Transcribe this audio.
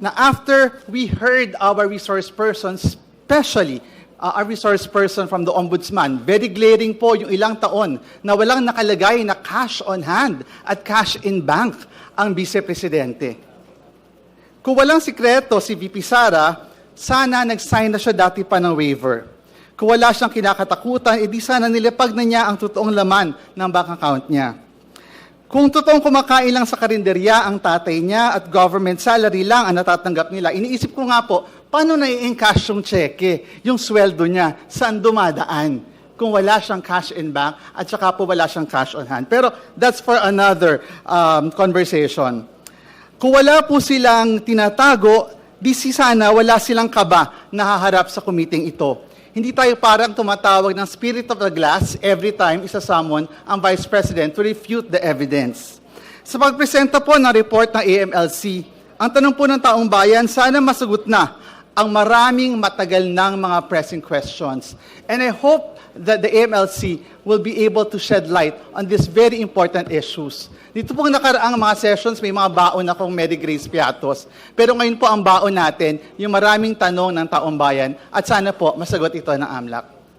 na after we heard our resource persons, especially our resource person from the Ombudsman, very glaring po yung ilang taon na walang nakalagay na cash on hand at cash in bank ang Vice Presidente. Kung walang sikreto si VP Sara, sana nag-sign na siya dati pa ng waiver. Kung wala siyang kinakatakutan, edi sana nilapag na niya ang totoong laman ng bank account niya. Kung totoong kumakain lang sa karinderya ang tatay niya at government salary lang ang natatanggap nila, iniisip ko nga po, paano na-i-encash yung cheque, yung sweldo niya, saan dumadaan? Kung wala siyang cash in bank at saka po wala siyang cash on hand. Pero that's for another conversation. Kung wala po silang tinatago, di sana wala silang kaba na haharap sa committee ito. Hindi tayo parang tumatawag ng spirit of the glass every time isa-summon ang Vice President to refute the evidence. Sa pagpresenta po ng report ng AMLC, ang tanong po ng taong bayan, sana masagot na ang maraming matagal ng mga pressing questions. And I hope that the AMLC will be able to shed light on these very important issues. Dito pong nakaraang mga sessions, may mga baon akong Mary Grace Piatos. Pero ngayon po ang baon natin, yung maraming tanong ng taong bayan, at sana po masagot ito ng AMLAC.